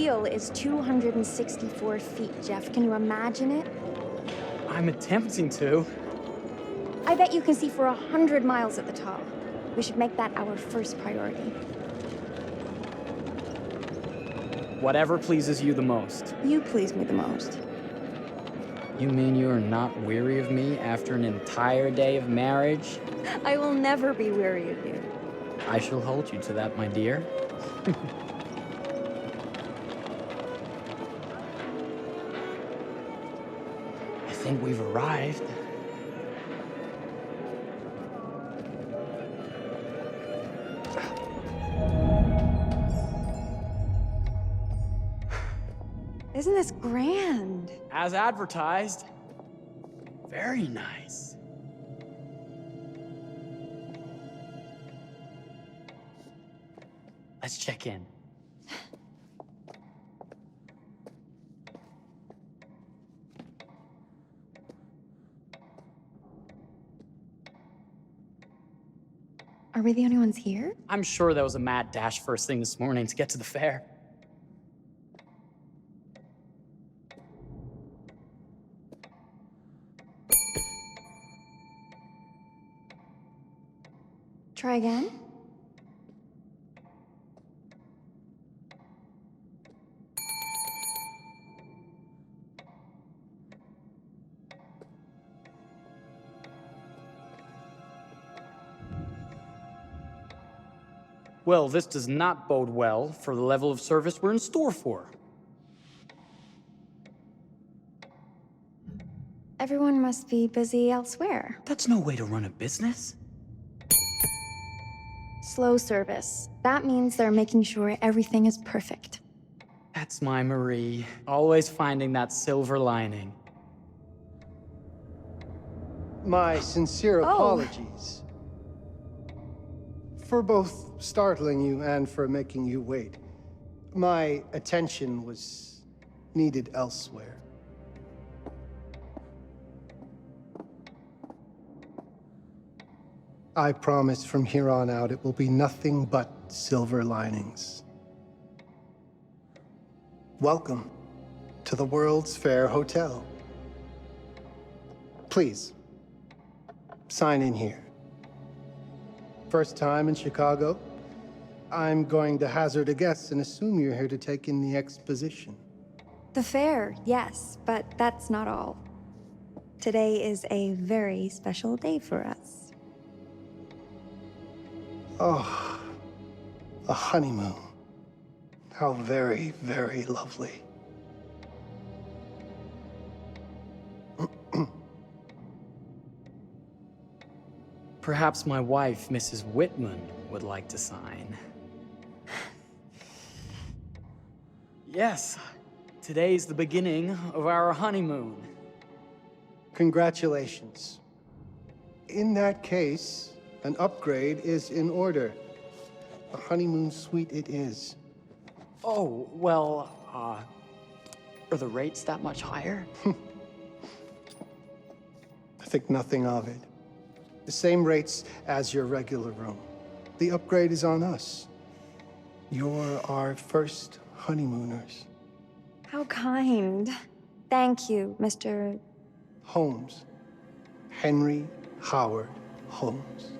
wheel is 264 feet, Jeff. Can you imagine it? I'm attempting to. I bet you can see for 100 miles at the top. We should make that our first priority. Whatever pleases you the most. You please me the most. You mean you are not weary of me after an entire day of marriage? I will never be weary of you. I shall hold you to that, my dear. I think we've arrived. Isn't this grand? As advertised. Very nice. Let's check in. Are we the only ones here? I'm sure there was a mad dash first thing this morning to get to the fair. Try again? Well, this does not bode well for the level of service we're in store for. Everyone must be busy elsewhere. That's no way to run a business. Slow service. That means they're making sure everything is perfect. That's my Marie, always finding that silver lining. My sincere apologies for both startling you and for making you wait. My attention was needed elsewhere. I promise from here on out it will be nothing but silver linings. Welcome to the World's Fair Hotel. Please, sign in here. First time in Chicago? I'm going to hazard a guess and assume you're here to take in the exposition. The fair, yes, but that's not all. Today is a very special day for us. Oh, a honeymoon. How very, very lovely. Perhaps my wife, Mrs. Whitman, would like to sign. Yes, today's the beginning of our honeymoon. Congratulations. In that case, an upgrade is in order. A honeymoon suite it is. Oh, well, are the rates that much higher? I think nothing of it. The same rates as your regular room. The upgrade is on us. You're our first honeymooners. How kind. Thank you, Mr. Holmes. Henry Howard Holmes.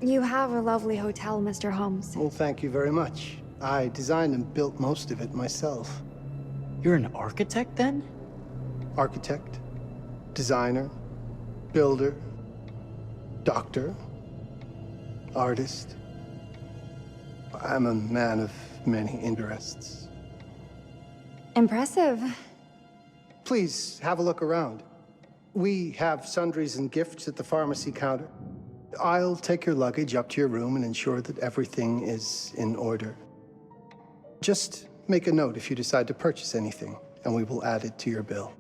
You have a lovely hotel, Mr. Holmes. Well, thank you very much. I designed and built most of it myself. You're an architect, then? Architect, designer, builder, doctor, artist. I'm a man of many interests. Impressive. Please, have a look around. We have sundries and gifts at the pharmacy counter. I'll take your luggage up to your room and ensure that everything is in order. Just make a note if you decide to purchase anything, and we will add it to your bill.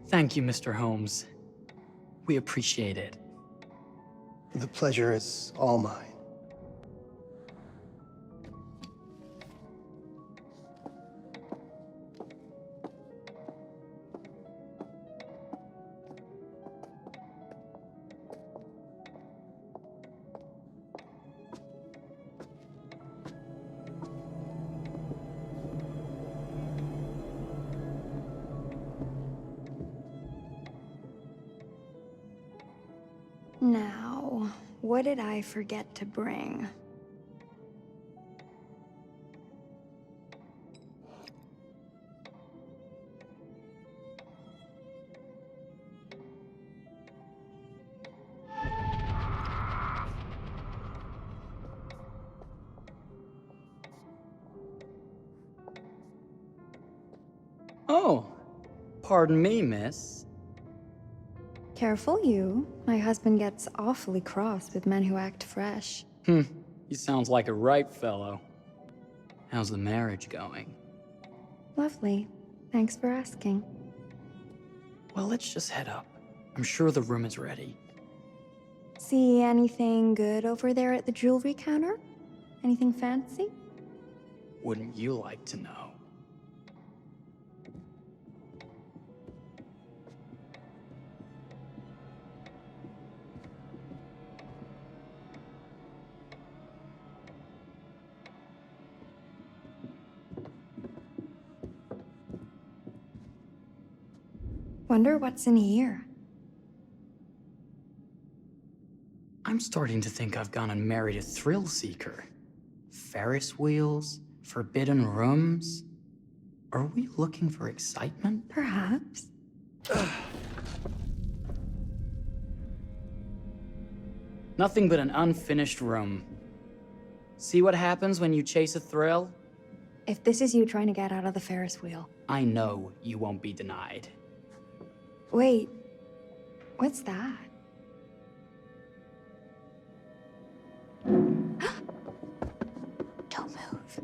Thank you, Mr. Holmes. We appreciate it. The pleasure is all mine. Now, what did I forget to bring? Oh, pardon me, miss. Careful you. My husband gets awfully cross with men who act fresh. He sounds like a ripe fellow. How's the marriage going? Lovely. Thanks for asking. Well, let's just head up. I'm sure the room is ready. See anything good over there at the jewelry counter? Anything fancy? Wouldn't you like to know? Wonder what's in here. I'm starting to think I've gone and married a thrill seeker. Ferris wheels, forbidden rooms. Are we looking for excitement? Perhaps. Nothing but an unfinished room. See what happens when you chase a thrill? If this is you trying to get out of the Ferris wheel. I know you won't be denied. Wait, what's that? Don't move.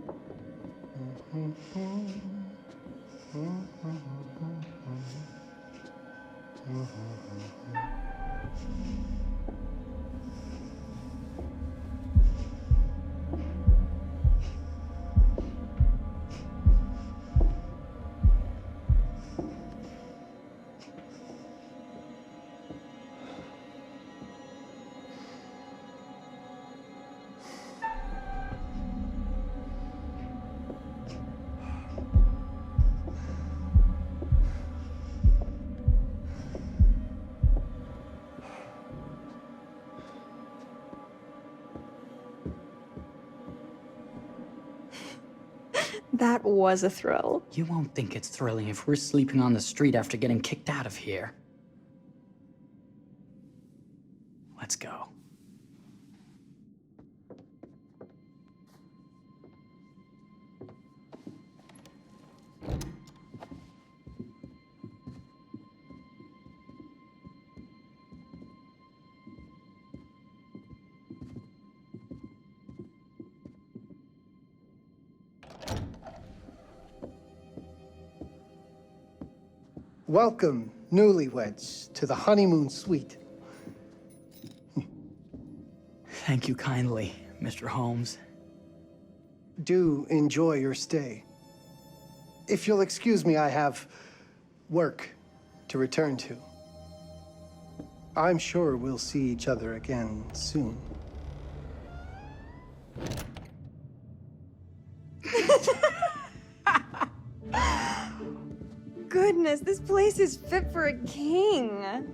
That was a thrill. You won't think it's thrilling if we're sleeping on the street after getting kicked out of here. Let's go. Welcome, newlyweds, to the honeymoon suite. Thank you kindly, Mr. Holmes. Do enjoy your stay. If you'll excuse me, I have work to return to. I'm sure we'll see each other again soon. Goodness, this place is fit for a king.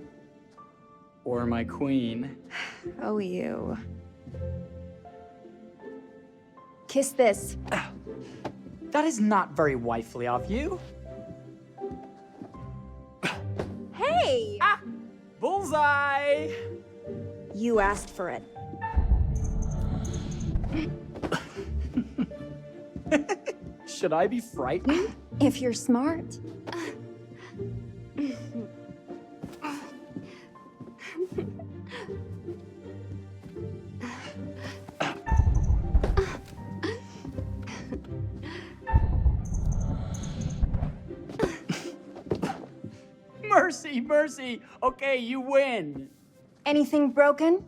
Or my queen. Oh, you. Kiss this. That is not very wifely of you. Hey! Ah! Bullseye! You asked for it. Should I be frightened? If you're smart. Mercy, mercy! Okay, you win. Anything broken?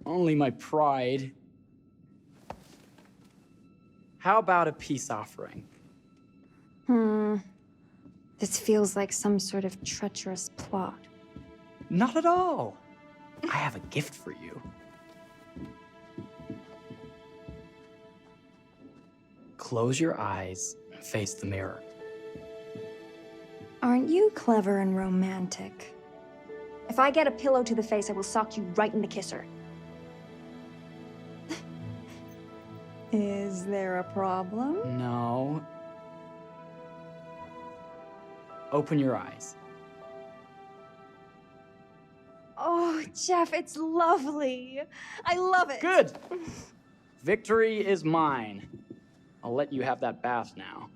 Only my pride. How about a peace offering? This feels like some sort of treacherous plot. Not at all. I have a gift for you. Close your eyes and face the mirror. Aren't you clever and romantic? If If I get a pillow to the face, I will sock you right in the kisser. Is there a problem? No. Open your eyes. Oh, Jeff, it's lovely. I love it. Good! Victory is mine. I'll let you have that bath now.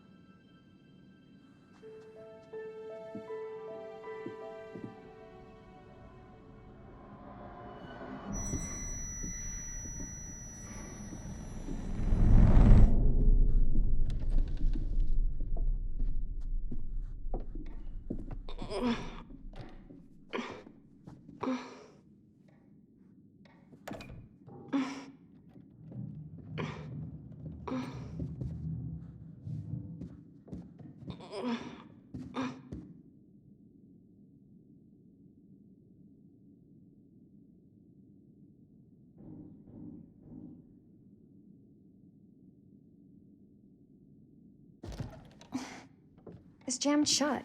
It's jammed shut.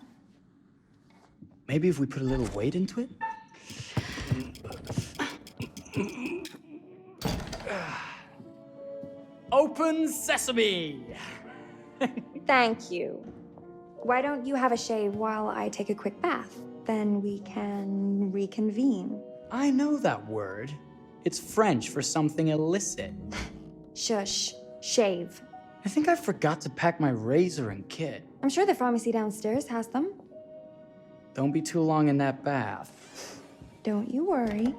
Maybe if we put a little weight into it? Open sesame! Thank you. Why don't you have a shave while I take a quick bath? Then we can reconvene. I know that word. It's French for something illicit. Shush. Shave. I think I forgot to pack my razor and kit. I'm sure the pharmacy downstairs has them. Don't be too long in that bath. Don't you worry.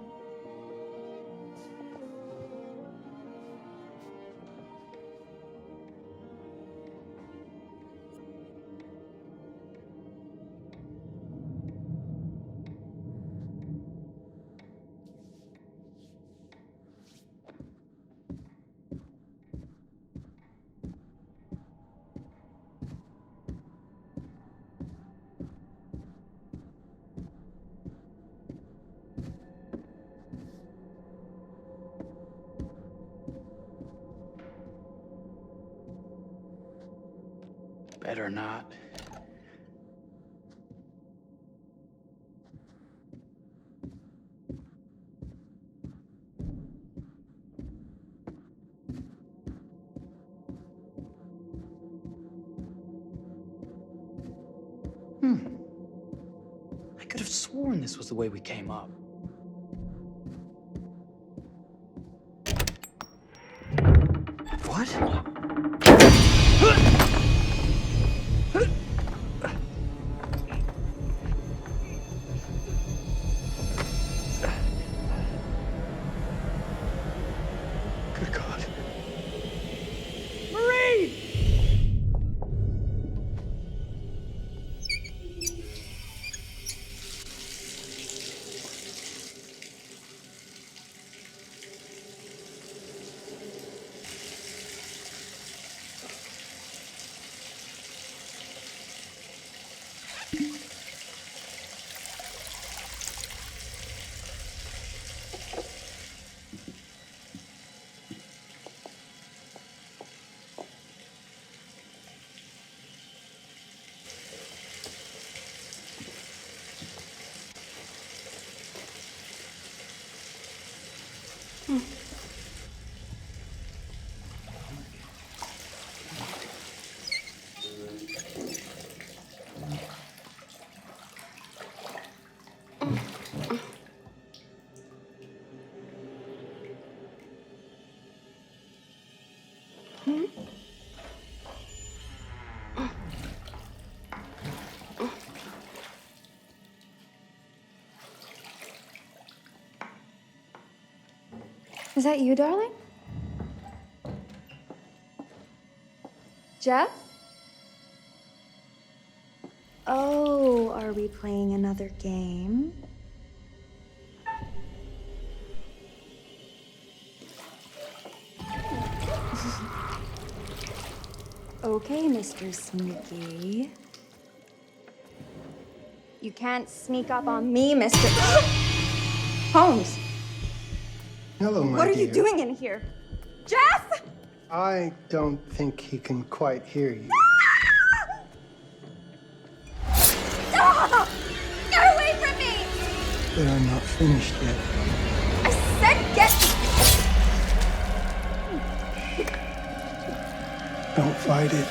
Better not. I could have sworn this was the way we came up. What? Good God. Marie! Is that you, darling? Jeff? Oh, are we playing another game? Okay, Mr. Sneaky. You can't sneak up on me, Mr. Holmes! Hello, my What are dear. you doing in here? Jeff! I don't think he can quite hear you. Ah! Get away from me! They are not finished yet. I said get... Don't fight it.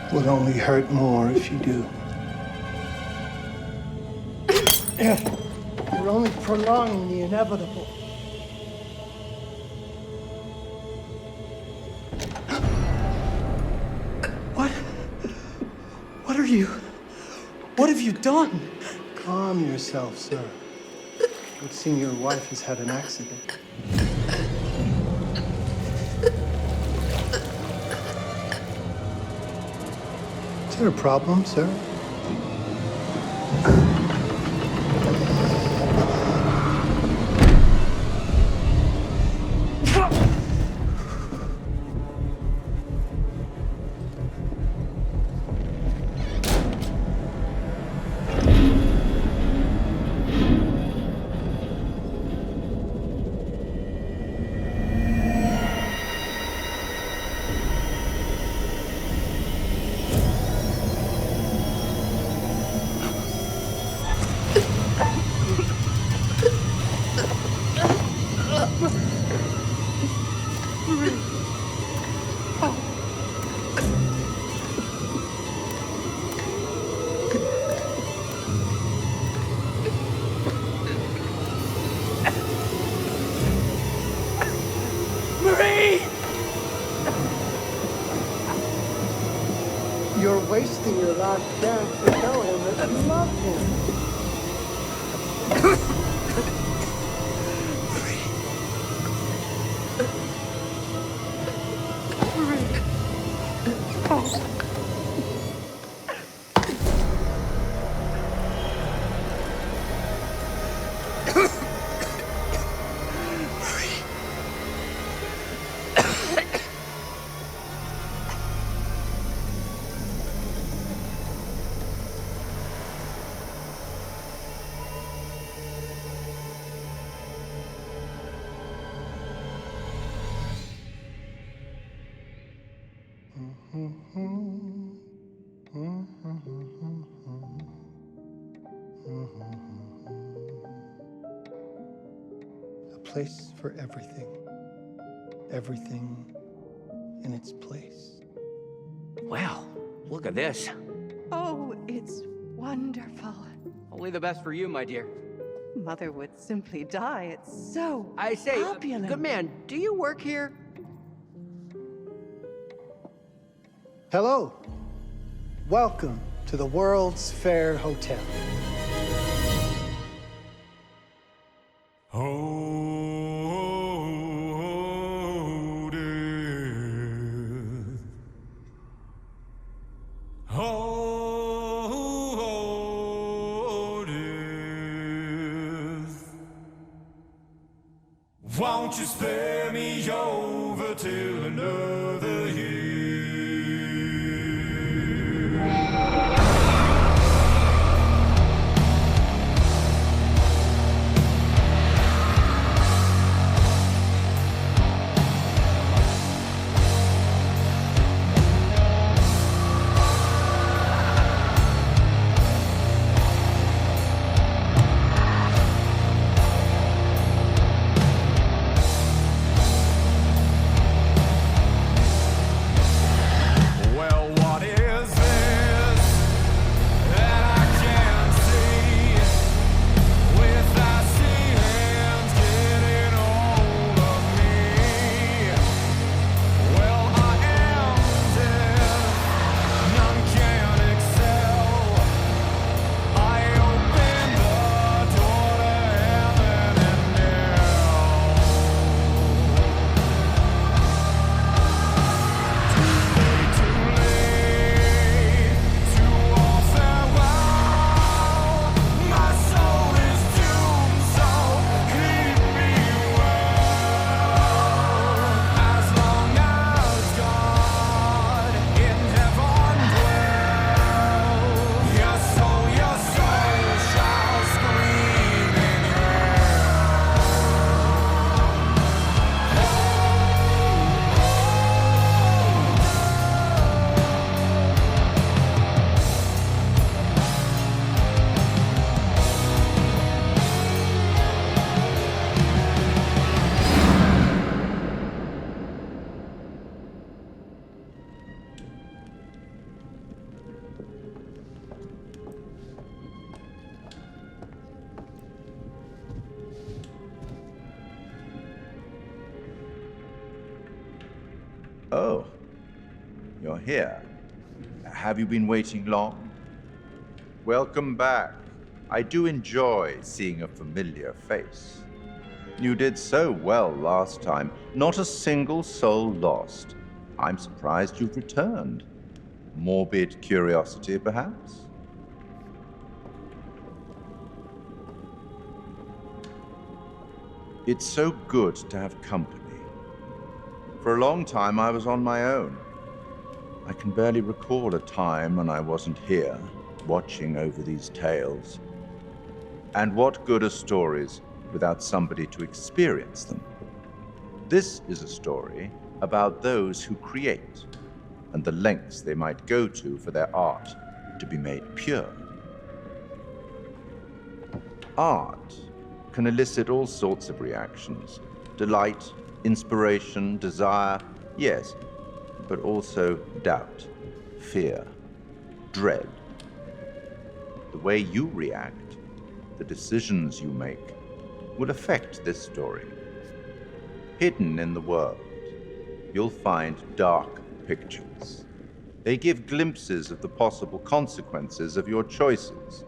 It will only hurt more if you do. You're only prolonging the inevitable. What are you? What have you done? Calm yourself, sir. It would seem your wife has had an accident. Is there a problem, sir? You're wasting your last chance to tell him that you love him. A place for everything. Everything in its place. Wow, look at this. Oh, it's wonderful. Only the best for you, my dear. Mother would simply die. It's so I say, opulent. good man, do you work here? Hello. Welcome to the World's Fair Hotel. Won't you spare me over till another year? you're here. Have you been waiting long? Welcome back. I do enjoy seeing a familiar face. You did so well last time. Not a single soul lost. I'm surprised you've returned. Morbid curiosity, perhaps? It's so good to have company. For a long time, I was on my own. I can barely recall a time when I wasn't here, watching over these tales. And what good are stories without somebody to experience them? This is a story about those who create, and the lengths they might go to for their art to be made pure. Art can elicit all sorts of reactions. Delight, inspiration, desire, yes, but also doubt, fear, dread. The way you react, the decisions you make, will affect this story. Hidden in the world, you'll find dark pictures. They give glimpses of the possible consequences of your choices.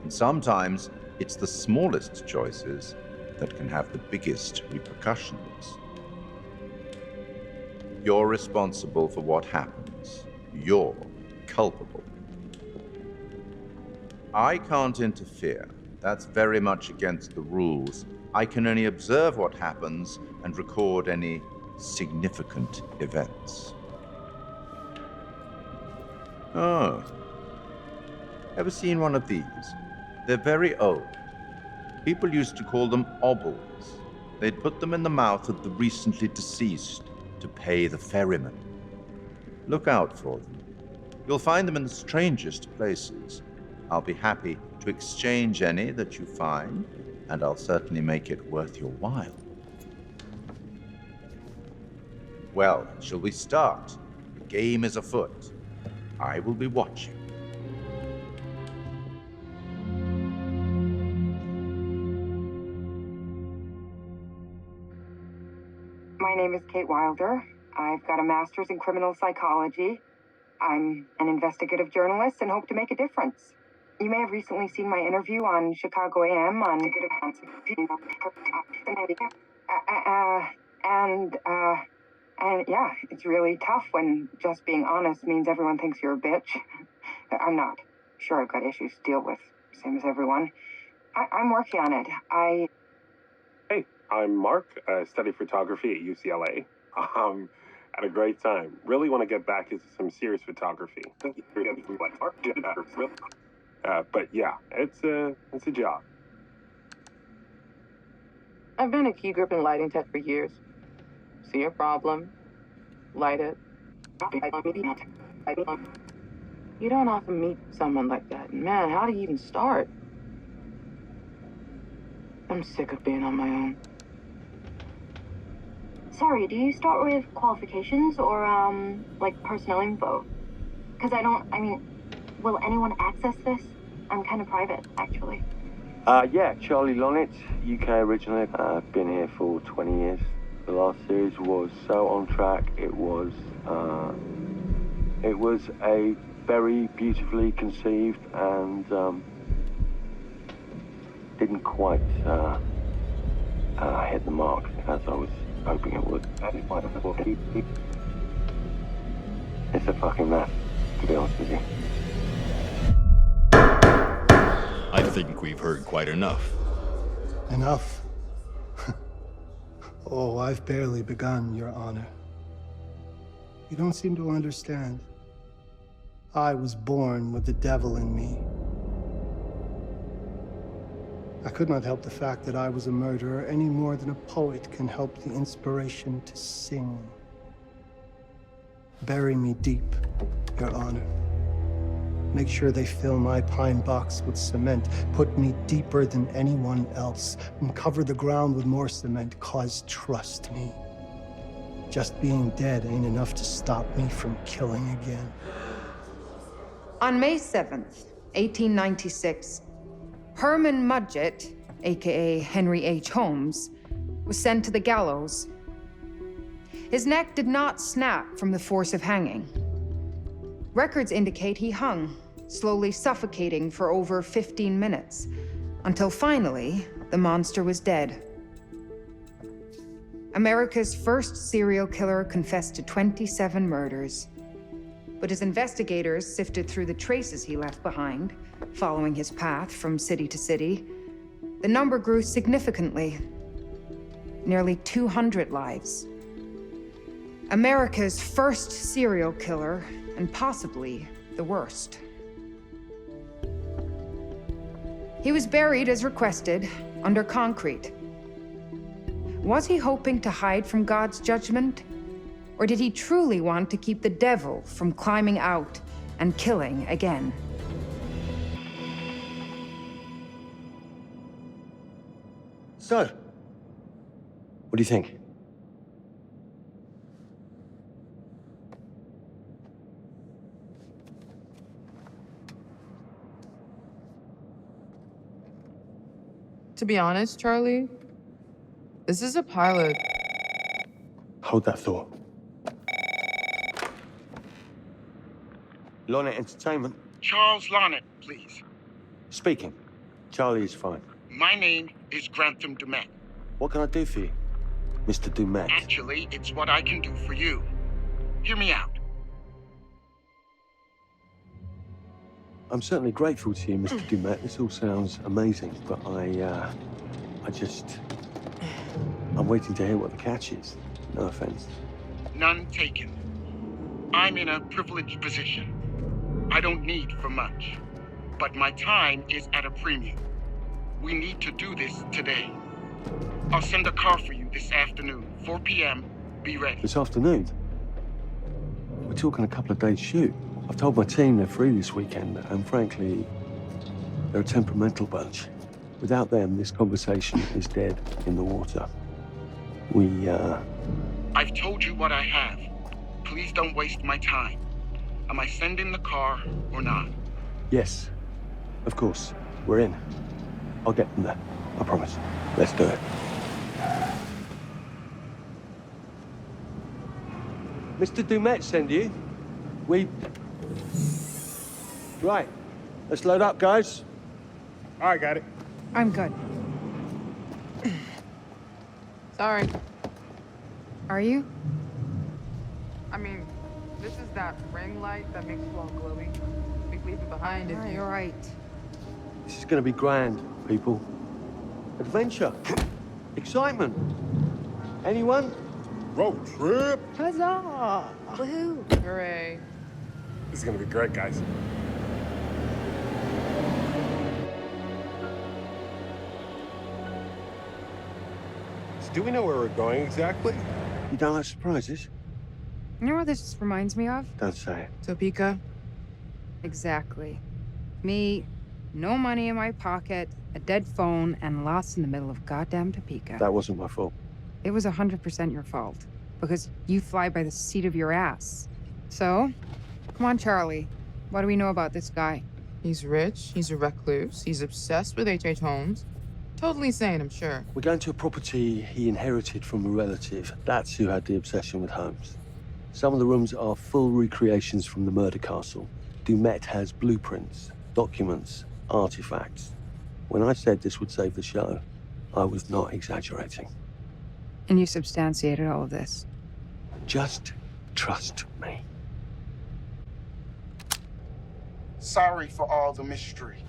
And sometimes it's the smallest choices that can have the biggest repercussions. You're responsible for what happens. You're culpable. I can't interfere. That's very much against the rules. I can only observe what happens and record any significant events. Oh. Ever seen one of these? They're very old. People used to call them obbles. They'd put them in the mouth of the recently deceased to pay the ferryman. Look out for them. You'll find them in the strangest places. I'll be happy to exchange any that you find, and I'll certainly make it worth your while. Well, shall we start? The game is afoot. I will be watching. My name is Kate Wilder. I've got a master's in criminal psychology. I'm an investigative journalist and hope to make a difference. You may have recently seen my interview on Chicago AM on and yeah, it's really tough when just being honest means everyone thinks you're a bitch. I'm not. Sure, I've got issues to deal with, same as everyone. I'm working on it. Hey, I'm Mark. I study photography at UCLA. Had a great time. Really want to get back into some serious photography. But yeah, it's a job. I've been a key grip and lighting tech for years. See a problem, light it. You don't often meet someone like that. Man, how do you even start? I'm sick of being on my own. Sorry, do you start with qualifications or, like personnel info? Because will anyone access this? I'm kind of private, actually. Yeah, Charlie Lonitz, UK originally. I've been here for 20 years. The last series was so on track. It was a very beautifully conceived and didn't quite hit the mark as I was hoping it would. It's a fucking mess, to be honest with you. I think we've heard quite enough. Enough? Oh, I've barely begun, Your Honor. You don't seem to understand. I was born with the devil in me. I could not help the fact that I was a murderer any more than a poet can help the inspiration to sing. Bury me deep, Your Honor. Make sure they fill my pine box with cement. Put me deeper than anyone else. And cover the ground with more cement, 'cause trust me, just being dead ain't enough to stop me from killing again. On May 7th, 1896, Herman Mudgett, aka Henry H. Holmes, was sent to the gallows. His neck did not snap from the force of hanging. Records indicate he hung, slowly suffocating for over 15 minutes, until finally, the monster was dead. America's first serial killer confessed to 27 murders. But as investigators sifted through the traces he left behind, following his path from city to city, the number grew significantly. Nearly 200 lives. America's first serial killer, and possibly the worst. He was buried as requested, under concrete. Was he hoping to hide from God's judgment? Or did he truly want to keep the devil from climbing out and killing again? So, what do you think? To be honest, Charlie, this is a pilot. Hold that thought. Lonnet Entertainment. Charles Lonnet, please. Speaking. Charlie is fine. My name is Grantham Dumet. What can I do for you, Mr. Dumet? Actually, it's what I can do for you. Hear me out. I'm certainly grateful to you, Mr. Dumet. This all sounds amazing, but I'm waiting to hear what the catch is. No offense. None taken. I'm in a privileged position. I don't need for much, but my time is at a premium. We need to do this today. I'll send a car for you this afternoon, 4 p.m. Be ready. This afternoon? We're talking a couple of days shoot. I've told my team they're free this weekend, and frankly, they're a temperamental bunch. Without them, this conversation is dead in the water. I've told you what I have. Please don't waste my time. Am I sending the car or not? Yes, of course. We're in. I'll get them there. I promise. Let's do it. Mr. Dumet send you. Right. Let's load up, guys. All right, got it. I'm good. Sorry. Are you? I mean, this is that ring light that makes you all glowy. We leave it behind if you... You're right. This is gonna be grand, people. Adventure. Excitement. Anyone? Road trip. Huzzah! Woohoo! Hooray. This is gonna be great, guys. So do we know where we're going exactly? You don't like surprises? You know what this reminds me of? Don't say it. Topeka? Exactly. Me, no money in my pocket, a dead phone, and lost in the middle of goddamn Topeka. That wasn't my fault. It was 100% your fault. Because you fly by the seat of your ass. So, come on, Charlie. What do we know about this guy? He's rich, he's a recluse, he's obsessed with H.H. Holmes. Totally sane, I'm sure. We're going to a property he inherited from a relative. That's who had the obsession with Holmes. Some of the rooms are full recreations from the murder castle. Dumet has blueprints, documents, artifacts. When I said this would save the show, I was not exaggerating. And you substantiated all of this? Just trust me. Sorry for all the mystery.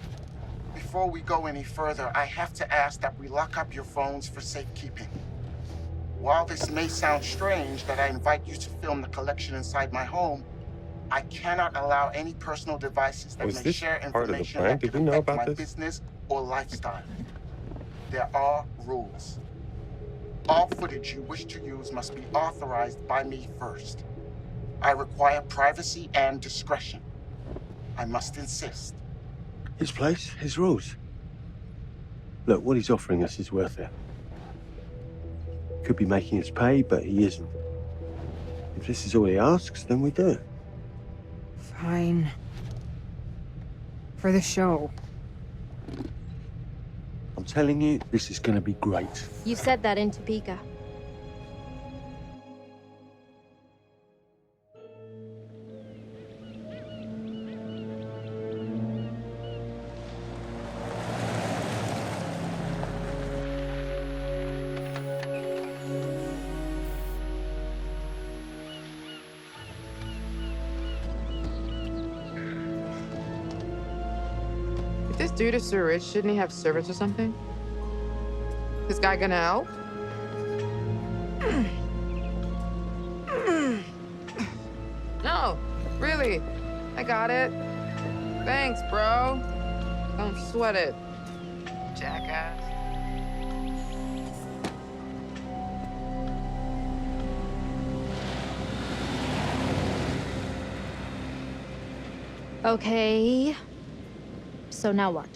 Before we go any further, I have to ask that we lock up your phones for safekeeping. While this may sound strange that I invite you to film the collection inside my home, I cannot allow any personal devices that may share information that could affect my business or lifestyle. There are rules. All footage you wish to use must be authorized by me first. I require privacy and discretion. I must insist. His place, his rules. Look, what he's offering us is worth it. Could be making us pay, but he isn't. If this is all he asks, then we do it. Fine. For the show. I'm telling you, this is gonna be great. You said that in Topeka. This dude is so rich, shouldn't he have servants or something? This guy gonna help? No, really. I got it. Thanks, bro. Don't sweat it, jackass. Okay. So now what?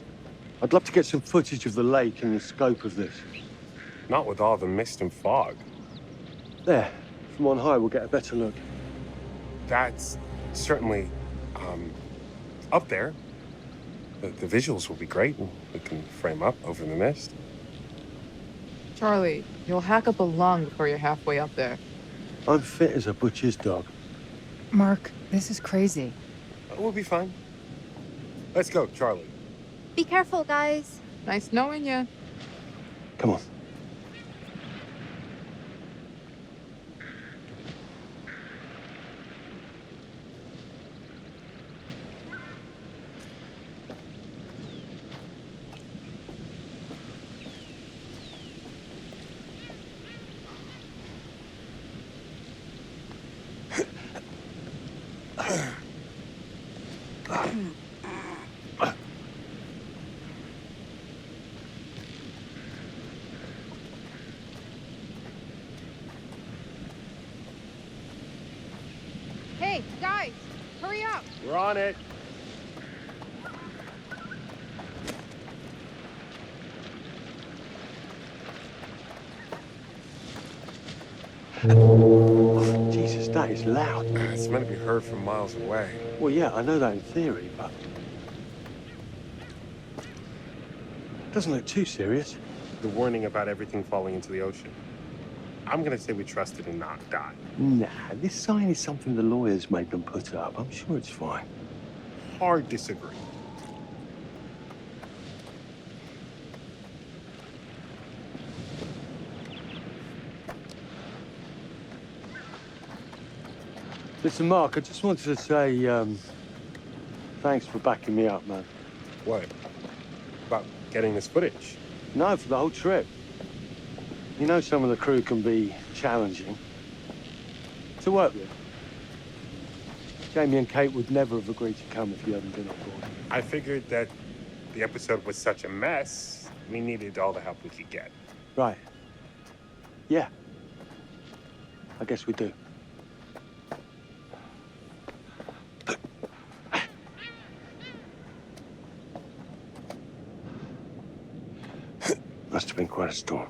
I'd love to get some footage of the lake and the scope of this. Not with all the mist and fog. There. From on high, we'll get a better look. That's certainly, up there. The visuals will be great. We can frame up over the mist. Charlie, you'll hack up a lung before you're halfway up there. I'm fit as a butcher's dog. Mark, this is crazy. We'll be fine. Let's go, Charlie. Be careful, guys. Nice knowing you. Come on. Hey, guys, hurry up. We're on it. Oh, Jesus, that is loud. It's meant to be heard from miles away. Well, yeah, I know that in theory, but... doesn't look too serious. The warning about everything falling into the ocean. I'm gonna say we trust it and not die. Nah, this sign is something the lawyers made them put up. I'm sure it's fine. Hard disagree. Listen, Mark, I just wanted to say, thanks for backing me up, man. What? About getting this footage? No, for the whole trip. You know some of the crew can be challenging to work with. Jamie and Kate would never have agreed to come if you hadn't been on board. I figured that the episode was such a mess, we needed all the help we could get. Right. Yeah. I guess we do. Must have been quite a storm.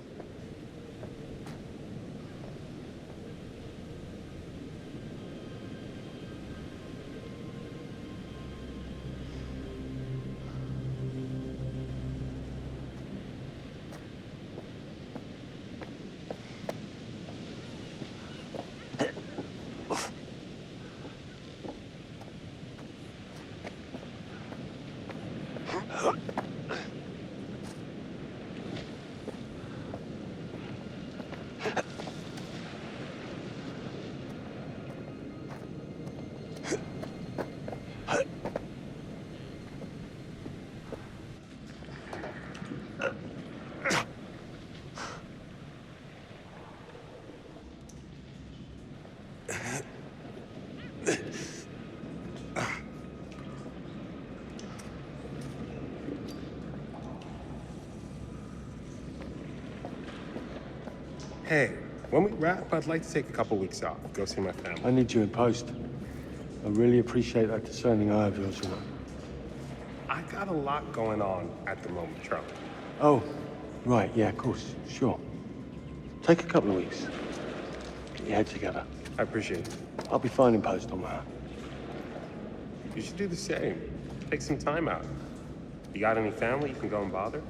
Hey, when we wrap, I'd like to take a couple weeks off, go see my family. I need you in post. I really appreciate that discerning eye of yours, you know. I got a lot going on at the moment, Charlie. Oh, right, yeah, of course, sure. Take a couple of weeks. Get your head together. I appreciate it. I'll be fine in post on that. You should do the same. Take some time out. You got any family you can go and bother?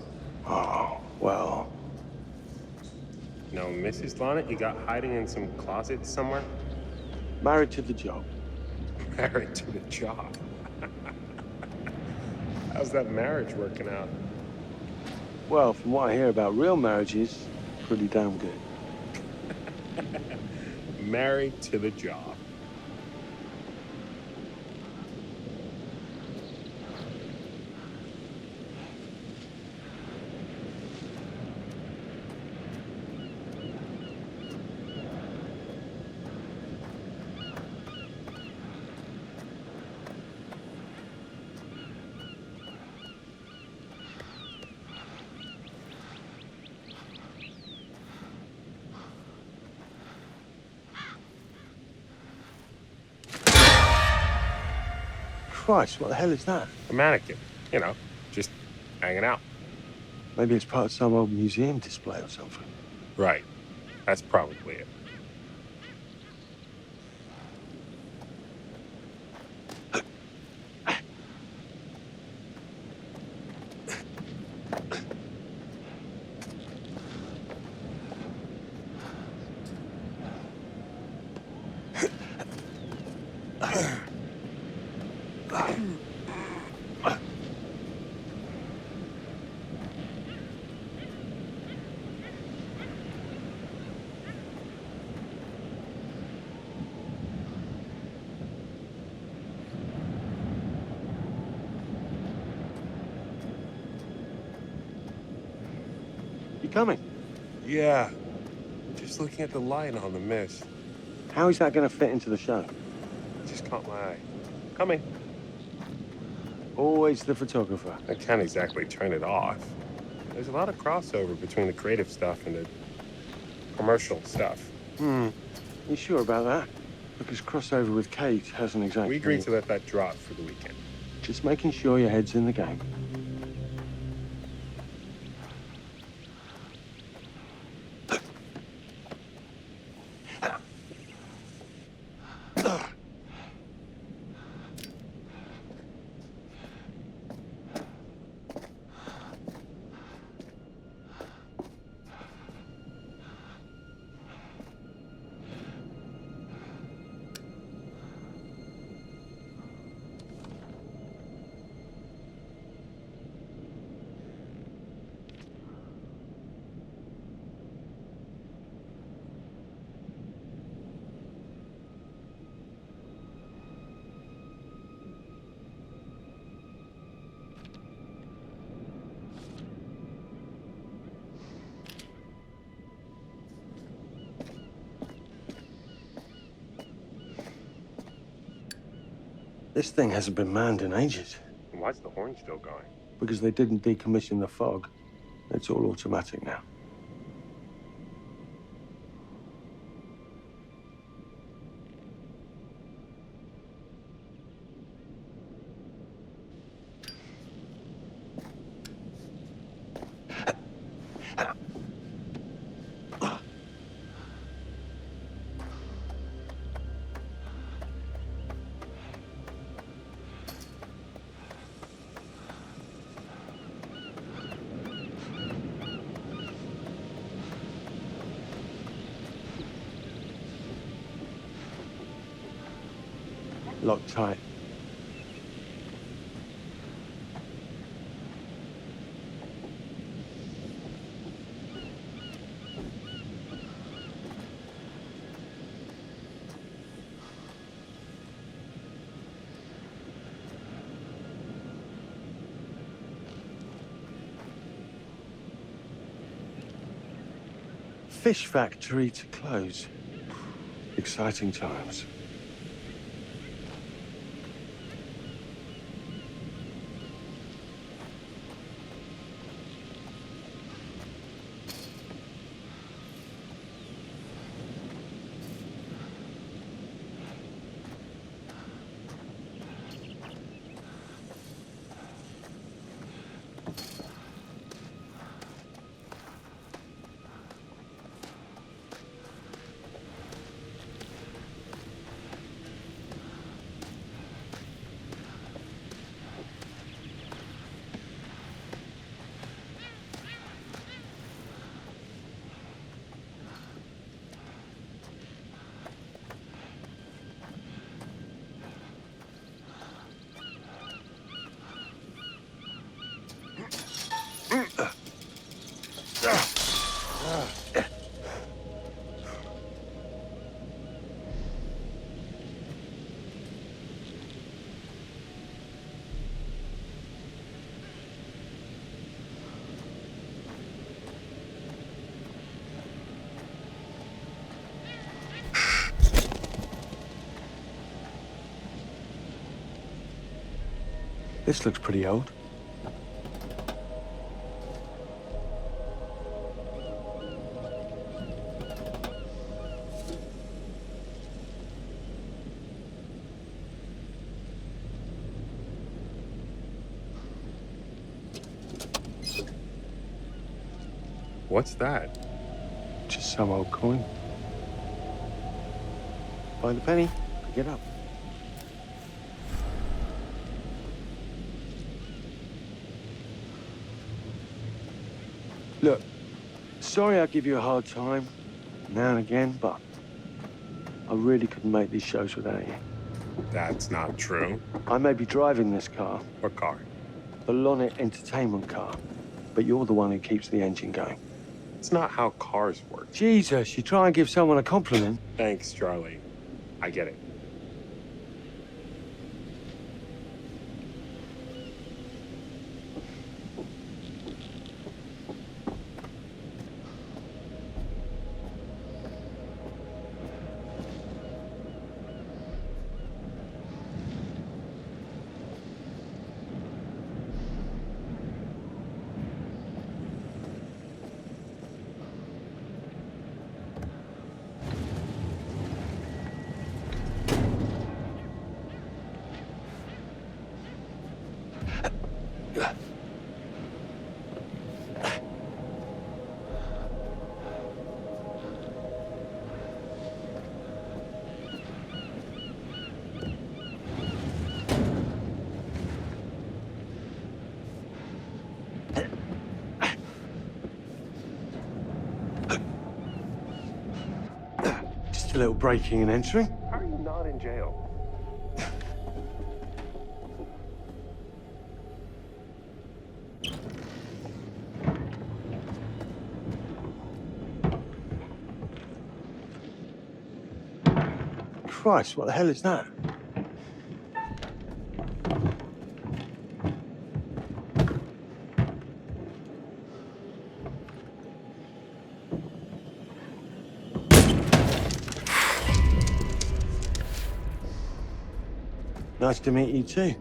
Oh, well... No, Mrs. Lonnet, you got hiding in some closet somewhere? Married to the job. Married to the job? How's that marriage working out? Well, from what I hear about real marriages, pretty damn good. Married to the job. Christ, what the hell is that? A mannequin. You know, just hanging out. Maybe it's part of some old museum display or something. Right. That's probably it. You coming? Yeah. Just looking at the light on the mist. How is that going to fit into the show? Just caught my eye. Coming. Always the photographer. I can't exactly turn it off. There's a lot of crossover between the creative stuff and the commercial stuff. You sure about that? Because crossover with Kate hasn't exactly... We agreed to let that drop for the weekend. Just making sure your head's in the game. This thing hasn't been manned in ages. Why's the horn still going? Because they didn't decommission the fog. It's all automatic now. Locked tight. Fish factory to close. Exciting times. This looks pretty old. What's that? Just some old coin. Find a penny, pick it up. Look, sorry I give you a hard time now and again, but I really couldn't make these shows without you. That's not true. I may be driving this car. What car? The Lonnet entertainment car. But you're the one who keeps the engine going. It's not how cars work. Jesus, you try and give someone a compliment. Thanks, Charlie. I get it. Just a little breaking and entering. How are you not in jail? Christ, what the hell is that? Nice to meet you too.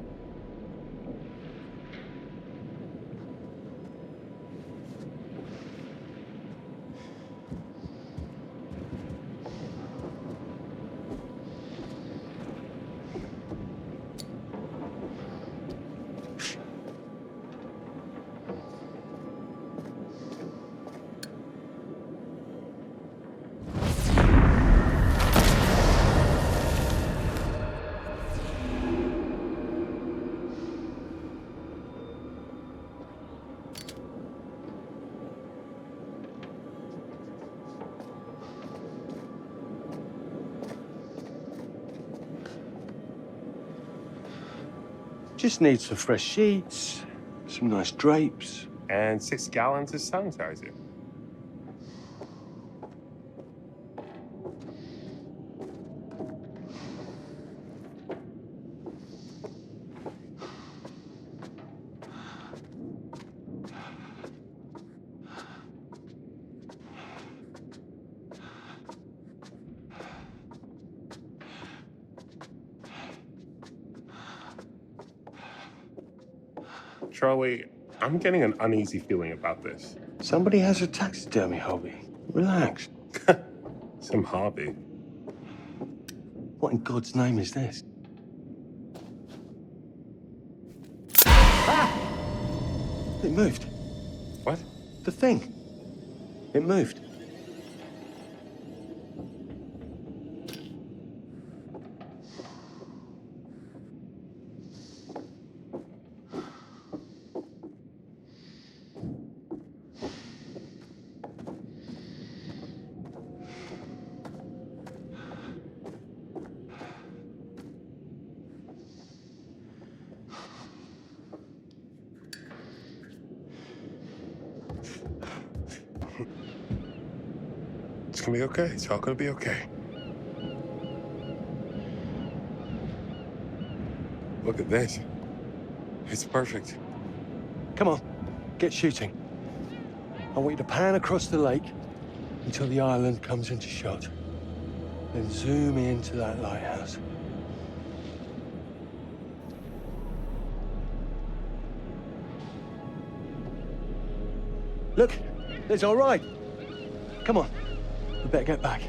Just need some fresh sheets, some nice drapes. And 6 gallons of sanitizer. Charlie, I'm getting an uneasy feeling about this. Somebody has a taxidermy hobby. Relax. Some hobby. What in God's name is this? Ah! It moved. What? The thing. It moved. It's gonna be okay. It's all gonna be okay. Look at this. It's perfect. Come on, get shooting. I want you to pan across the lake until the island comes into shot. Then zoom into that lighthouse. Look, it's all right. Come on, we better get back.